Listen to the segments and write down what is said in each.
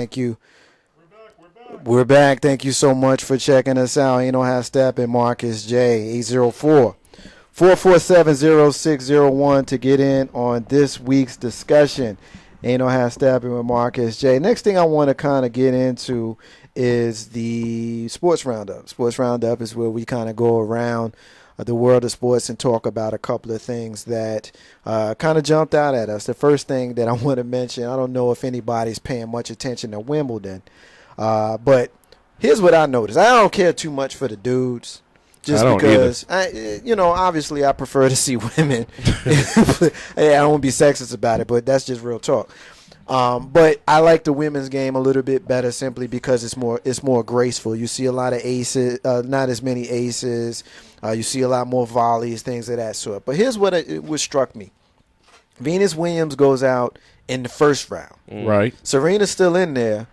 Thank you. We're back. Thank you so much for checking us out. You know how Steppin, Marcus J, 804-447-0601 to get in on this week's discussion. Ain't no half stepping with Marcus J. Next thing I want to kind of get into is the sports roundup. Sports roundup is where we kind of go around the world of sports and talk about a couple of things that kind of jumped out at us. The first thing that I want to mention, I don't know if anybody's paying much attention to Wimbledon, but here's what I noticed. I don't care too much for the dudes. Just because, obviously I prefer to see women. Hey, I don't want to be sexist about it, but that's just real talk. But I like the women's game a little bit better simply because it's more graceful. You see a lot of aces, not as many aces. You see a lot more volleys, things of that sort. But here's what struck me. Venus Williams goes out in the first round. Right. Serena's still in there,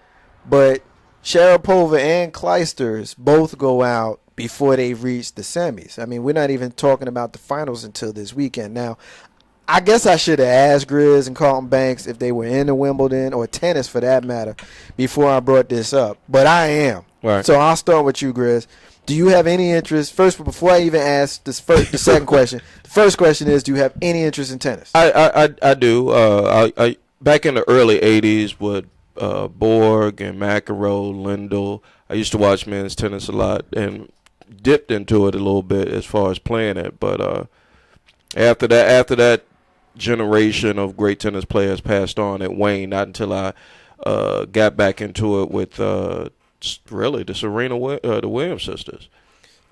but Sharapova and Clijsters both go out before they reach the semis. I mean, we're not even talking about the finals until this weekend. Now, I guess I should have asked Grizz and Carlton Banks if they were into Wimbledon or tennis for that matter before I brought this up. But I am. Right. So I'll start with you, Grizz. Do you have any interest? First, before I even ask the second question, the first question is, do you have any interest in tennis? I do. I back in the early 80s with Borg and McEnroe, Lindell, I used to watch men's tennis a lot and dipped into it a little bit as far as playing it. But after that generation of great tennis players passed on, it waned. Not until I got back into it with really the Williams sisters.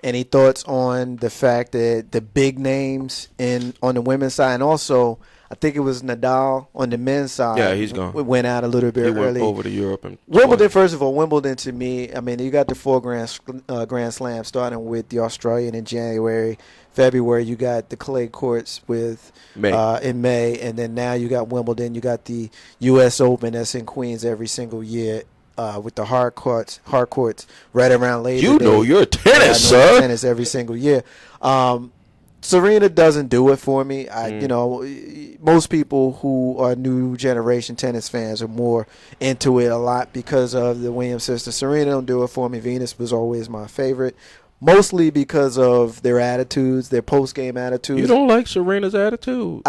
Any thoughts on the fact that the big names on the women's side, and also I think it was Nadal on the men's side. Yeah, he's gone. Went out a little bit early. Went over to Europe. And Wimbledon, first of all, Wimbledon to me, I mean, you got the four Grand Slams starting with the Australian in January. February, you got the clay courts with in May, and then now you got Wimbledon. You got the U.S. Open that's in Queens every single year with the hard courts right around Labor Day. You know your tennis, sir. Tennis every single year. Serena doesn't do it for me. Most people who are new generation tennis fans are more into it a lot because of the Williams sisters. Serena don't do it for me. Venus was always my favorite, mostly because of their attitudes, their post-game attitudes. You don't like Serena's attitude?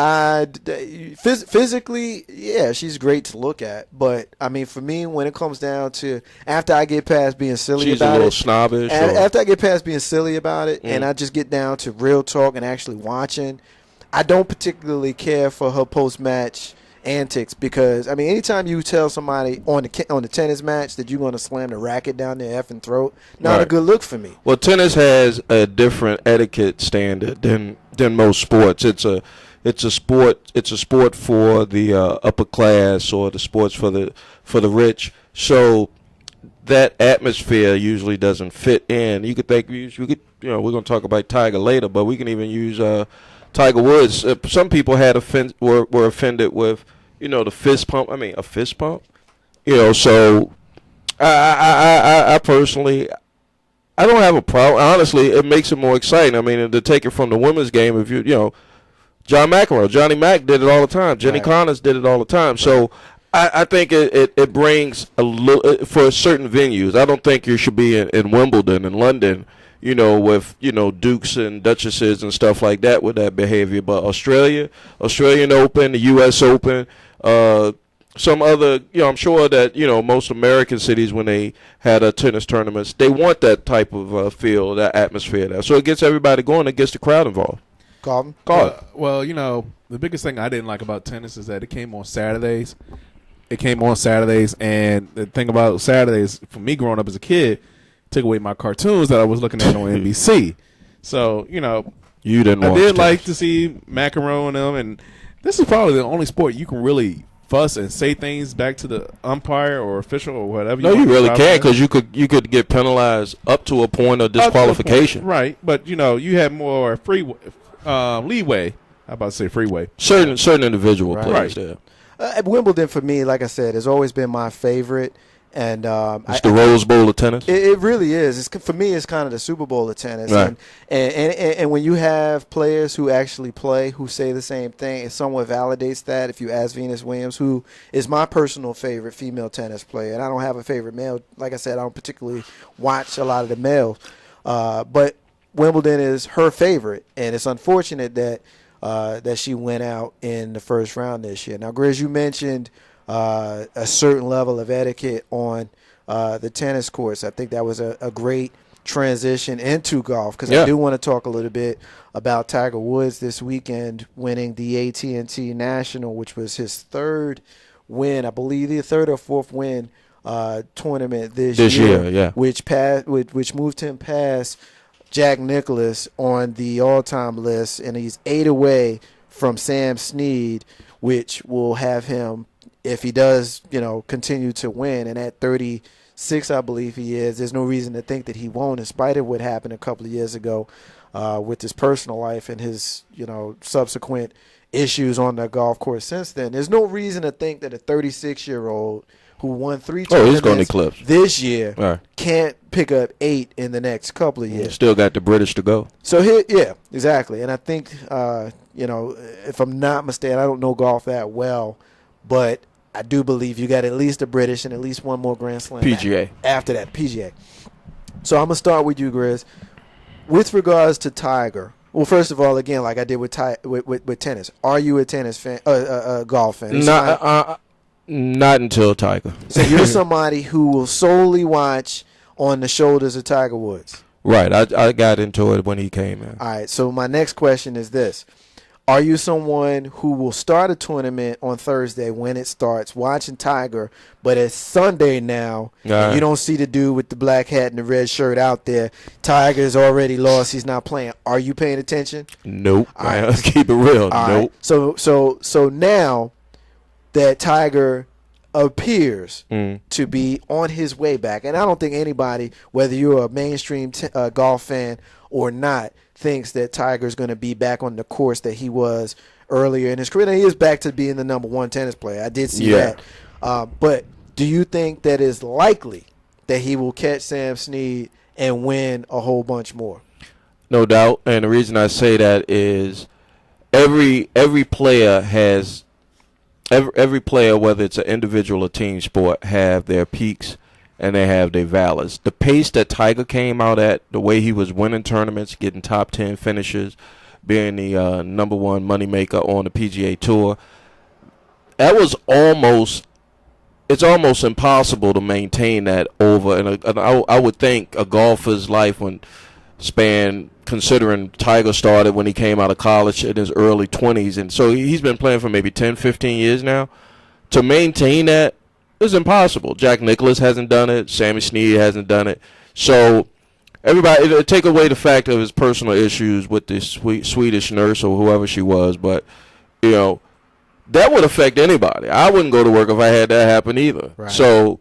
Physically, yeah, she's great to look at. But, I mean, for me, when it comes down to after I get past being silly she's about it. She's a little snobbish. After I get past being silly about it and I just get down to real talk and actually watching, I don't particularly care for her post-match antics because, I mean, anytime you tell somebody on the tennis match that you're going to slam the racket down their effing throat, not a good look for me. Well, tennis has a different etiquette standard than most sports. It's a sport for the upper class or the sports for the rich. So that atmosphere usually doesn't fit in. You could think we're going to talk about Tiger later, but we can even use Tiger Woods. Some people were offended with the fist pump. I mean, a fist pump. So I personally, I don't have a problem. Honestly, it makes it more exciting. I mean, to take it from the women's game, if John McEnroe, Johnny Mac did it all the time. Jenny Connors did it all the time. So I think it brings a little for certain venues. I don't think you should be in Wimbledon in London, with dukes and duchesses and stuff like that with that behavior. But Australian Open, the U.S. Open. Some other, I'm sure that, most American cities, when they had tennis tournaments, they want that type of feel, that atmosphere there. So it gets everybody going. It gets the crowd involved. Carlton? Well, the biggest thing I didn't like about tennis is that it came on Saturdays. And the thing about Saturdays, for me growing up as a kid, took away my cartoons that I was looking at on NBC. So, you didn't I watch did tennis. like to see McEnroe and them, and this is probably the only sport you can really fuss and say things back to the umpire or official or whatever. No, you really can't because you could get penalized up to a point of disqualification. Right, but you had more leeway. How about to say freeway? Certain individual players there. Wimbledon for me, like I said, has always been my favorite. And It's the Rose Bowl of tennis. It really is. For me, it's kind of the Super Bowl of tennis. Right. And when you have players who actually play who say the same thing, it somewhat validates that. If you ask Venus Williams, who is my personal favorite female tennis player, and I don't have a favorite male. Like I said, I don't particularly watch a lot of the males. But Wimbledon is her favorite, and it's unfortunate that she went out in the first round this year. Now, Grizz, you mentioned a certain level of etiquette on the tennis courts. I think that was a great transition into golf, because I do want to talk a little bit about Tiger Woods this weekend winning the AT&T National, which was his third win, I believe the third or fourth win tournament this year, which moved him past Jack Nicklaus on the all-time list, and he's 8 away from Sam Snead, which will have him, if he does, continue to win, and at 36, I believe he is, there's no reason to think that he won't, in spite of what happened a couple of years ago with his personal life and his, subsequent issues on the golf course since then. There's no reason to think that a 36-year-old who won 3 tournaments this year can't pick up 8 in the next couple of years. Still got the British to go. So exactly. And I think, if I'm not mistaken, I don't know golf that well, but I do believe you got at least a British and at least one more Grand Slam. PGA. After that, PGA. So I'm going to start with you, Grizz. With regards to Tiger, well, first of all, again, like I did with tennis, are you a tennis fan, a golf fan? Not until Tiger. So you're somebody who will solely watch on the shoulders of Tiger Woods. Right. I got into it when he came in. All right. So my next question is this. Are you someone who will start a tournament on Thursday when it starts, watching Tiger, but it's Sunday now, and you don't see the dude with the black hat and the red shirt out there? Tiger's already lost. He's not playing. Are you paying attention? Nope. All right. Let's keep it real. All nope. Right. So now that Tiger appears to be on his way back, and I don't think anybody, whether you're a mainstream golf fan or not, thinks that Tiger's going to be back on the course that he was earlier in his career. And he is back to being the number one tennis player. I did see that. But do you think that it's likely that he will catch Sam Snead and win a whole bunch more? No doubt. And the reason I say that is every player has every player, whether it's an individual or team sport, have their peaks and they have their valleys. The pace that Tiger came out at, the way he was winning tournaments, getting top 10 finishes, being the number one moneymaker on the PGA Tour, that was it's almost impossible to maintain that over. And I would think a golfer's life considering Tiger started when he came out of college in his early 20s, and so he's been playing for maybe 10, 15 years now. To maintain that is impossible. Jack Nicklaus hasn't done it. Sammy Snead hasn't done it. So everybody, take away the fact of his personal issues with this Swedish nurse or whoever she was, but, that would affect anybody. I wouldn't go to work if I had that happen either. Right. So,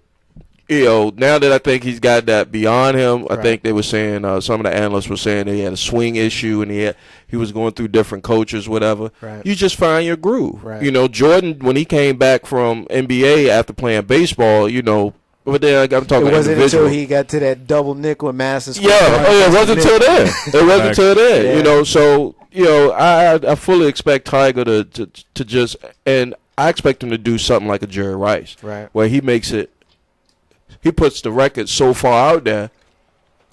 now that I think he's got that beyond him, I think they were saying, some of the analysts were saying that he had a swing issue and he was going through different coaches, whatever. Right. You just find your groove. Right. Jordan, when he came back from NBA after playing baseball, but then I'm talking. It wasn't until he got to that double nickel and Masters. Yeah, it wasn't until then. It wasn't until then. Yeah. So I fully expect Tiger to just, and I expect him to do something like a Jerry Rice, right, where he puts the record so far out there,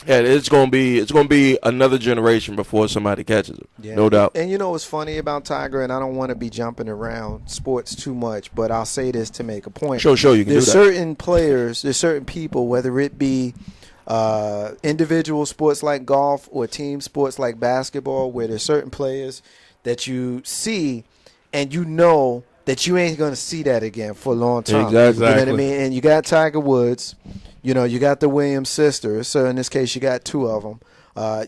and it's gonna be another generation before somebody catches him, no doubt. And what's funny about Tiger, and I don't want to be jumping around sports too much, but I'll say this to make a point. Sure, you can do that. There's certain players, there's certain people, whether it be individual sports like golf or team sports like basketball, where there's certain players that you see and that you ain't going to see that again for a long time. Exactly. You know what I mean? And you got Tiger Woods. You got the Williams sisters. So in this case, you got 2 of them.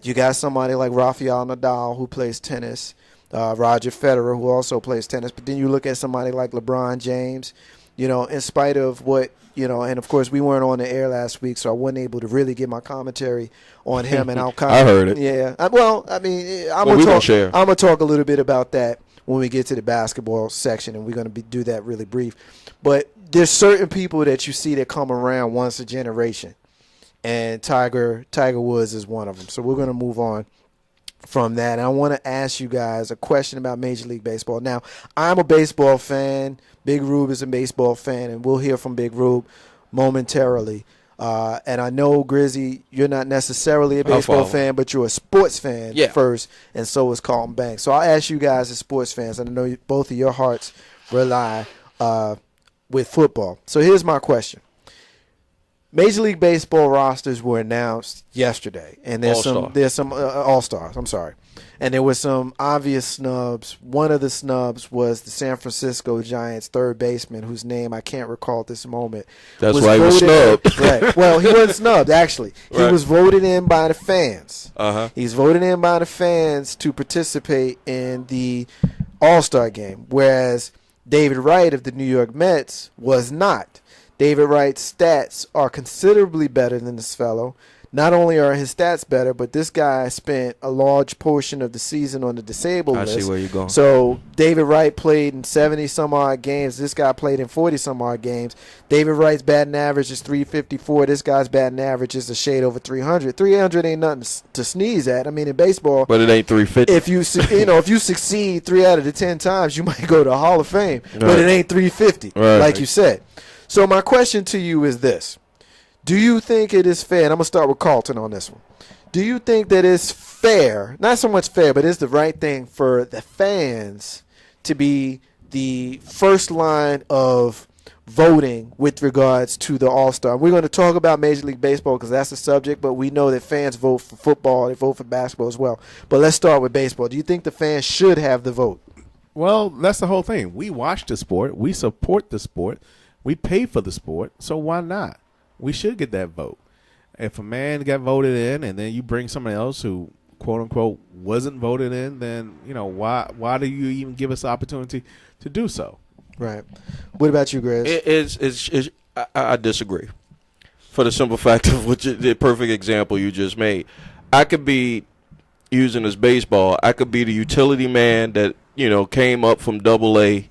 You got somebody like Rafael Nadal, who plays tennis. Roger Federer, who also plays tennis. But then you look at somebody like LeBron James, in spite of what, and of course we weren't on the air last week, so I wasn't able to really get my commentary on him. And I heard it. Yeah. I'm going to talk a little bit about that when we get to the basketball section, and we're going to do that really brief. But there's certain people that you see that come around once a generation, and Tiger Woods is one of them. So we're going to move on from that. And I want to ask you guys a question about Major League Baseball. Now, I'm a baseball fan. Big Rube is a baseball fan, and we'll hear from Big Rube momentarily. And I know, Grizzy, you're not necessarily a baseball fan, but you're a sports fan first, and so is Carlton Banks. So I'll ask you guys as sports fans, and I know both of your hearts rely with football. So here's my question. Major League Baseball rosters were announced yesterday, and there's some all-stars. I'm sorry, and there were some obvious snubs. One of the snubs was the San Francisco Giants third baseman, whose name I can't recall at this moment. That's why he was snubbed. Right. Well, he wasn't snubbed actually. He was voted in by the fans. He's voted in by the fans to participate in the All-Star game, whereas David Wright of the New York Mets was not. David Wright's stats are considerably better than this fellow. Not only are his stats better, but this guy spent a large portion of the season on the disabled list. I see where you're going. So David Wright played in 70-some-odd games. This guy played in 40-some-odd games. David Wright's batting average is .354. This guy's batting average is a shade over .300. 300 ain't nothing to sneeze at. I mean, in baseball, but it ain't .350. If you succeed 3 out of the 10 times, you might go to the Hall of Fame. Right. But it ain't .350, like you said. So my question to you is this. Do you think it is fair, and I'm going to start with Carlton on this one. Do you think that it's fair, not so much fair, but it's the right thing for the fans to be the first line of voting with regards to the All-Star? We're going to talk about Major League Baseball because that's the subject, but we know that fans vote for football, they vote for basketball as well. But let's start with baseball. Do you think the fans should have the vote? Well, that's the whole thing. We watch the sport. We support the sport. We pay for the sport, so why not? We should get that vote. If a man got voted in and then you bring someone else who, quote unquote, wasn't voted in, then, why do you even give us the opportunity to do so? Right. What about you, Grizz? I disagree. For the simple fact of the perfect example you just made. I could be, using this baseball, I could be the utility man that, came up from Double-A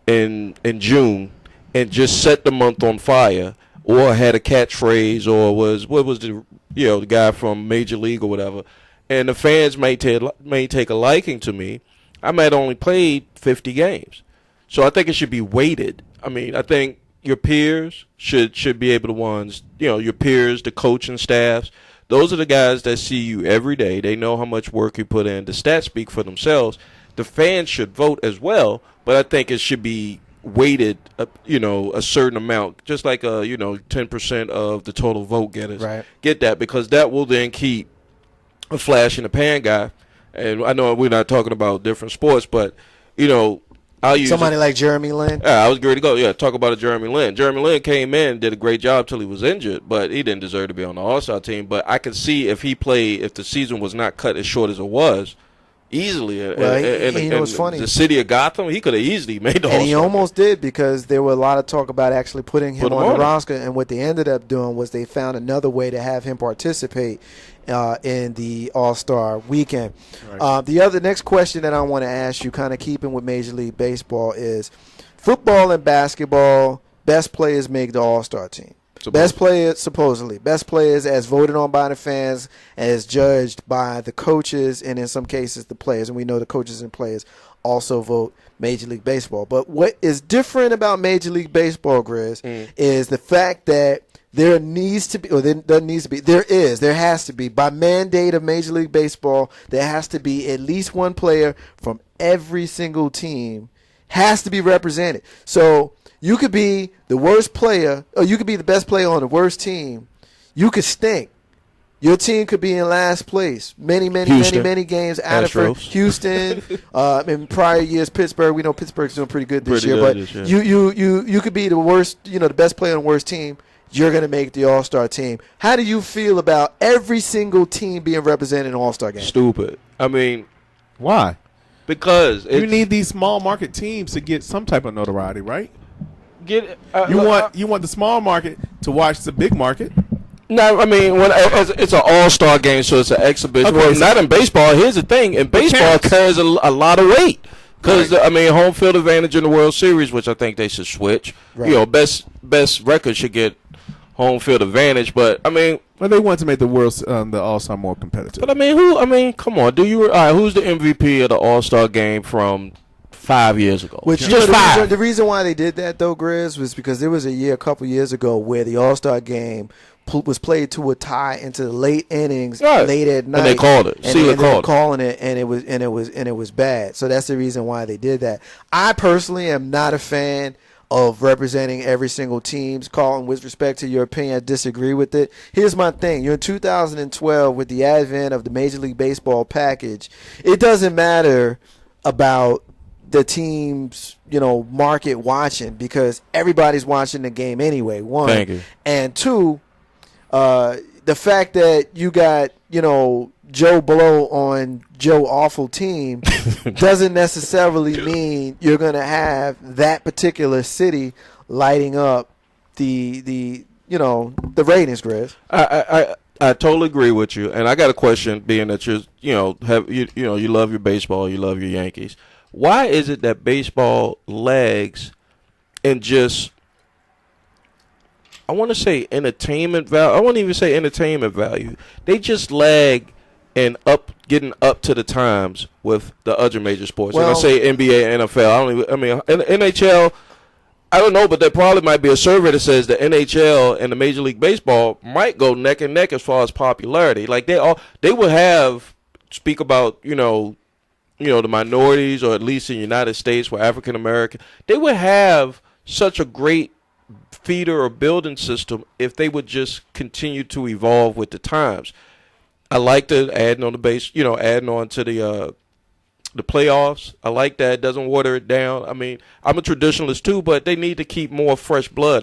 in June and just set the month on fire, or had a catchphrase, or was the guy from Major League or whatever, and the fans may take a liking to me. I might only played 50 games, so I think it should be weighted. I mean, I think your peers should be able to ones, your peers, the coaching staffs. Those are the guys that see you every day. They know how much work you put in. The stats speak for themselves. The fans should vote as well, but I think it should be weighted, a certain amount, just like 10% of the total vote getters get that, because that will then keep a flash in the pan guy. And I know we're not talking about different sports, but I'll use somebody like Jeremy Lin. Yeah, I was ready to go. Yeah, talk about Jeremy Lin. Jeremy Lin came in, did a great job till he was injured, but he didn't deserve to be on the All-Star team. But I could see if the season was not cut as short as it was, easily. Well, what's funny? The city of Gotham, he could have easily made the All-Star. And he almost did, because there were a lot of talk about actually putting him on the roster. And what they ended up doing was they found another way to have him participate in the All-Star weekend. Right. The next question that I want to ask you, kind of keeping with Major League Baseball, is football and basketball, best players make the All-Star team. Best players as voted on by the fans, as judged by the coaches, and in some cases the players. And we know the coaches and players also vote Major League Baseball. But what is different about Major League Baseball, Grizz, is the fact that there has to be, by mandate of Major League Baseball, there has to be at least one player from every single team has to be represented. So you could be the worst player, or you could be the best player on the worst team. You could stink. Your team could be in last place many games out of Houston. In prior years, Pittsburgh. We know Pittsburgh's doing pretty good this year. But you could be the worst, the best player on the worst team. You're going to make the All-Star team. How do you feel about every single team being represented in All-Star game? Stupid. I mean, why? Because you need these small market teams to get some type of notoriety, right? You want the small market to watch the big market. No, I mean, it's an all-star game, so it's an exhibition. Okay, well, not in baseball. Here's the thing: in baseball, it carries a lot of weight. Because I mean, home field advantage in the World Series, which I think they should switch. Right. You know, best record should get home field advantage. But I mean, Well, they want to make the All-Star more competitive. but I mean, come on, all right? Who's the MVP of the All-Star game from 5 years ago? Which Just five. the reason why they did that though, Grizz, was because there was a couple years ago where the All-Star game was played to a tie into the late innings, Right. late at night, And they called it. And Sealer they ended up called it. calling it, and it was bad. So that's the reason why they did that. I personally am not a fan of representing every single team's call, and with respect to your opinion, I disagree with it. Here's my thing. You're in 2012 with the advent of the Major League Baseball package. It doesn't matter about the team's, market watching, because everybody's watching the game anyway, one. Thank you. And two, the fact that you got, Joe Blow on Joe Awful team doesn't necessarily mean you're going to have that particular city lighting up the ratings, Grizz. I totally agree with you, and I got a question. Being that you love your baseball, you love your Yankees. Why is it that baseball lags in just, I want to say entertainment value? I won't even say entertainment value. They just lag in getting up to the times with the other major sports. Well, and I say NBA, NFL. NHL. I don't know, but there probably might be a survey that says the NHL and the Major League Baseball might go neck and neck as far as popularity. Like they would have speak about the minorities, or at least in the United States, where African American, they would have such a great feeder or building system if they would just continue to evolve with the times. I like the adding on to the playoffs. I like that. It doesn't water it down. I mean, I'm a traditionalist too, but they need to keep more fresh blood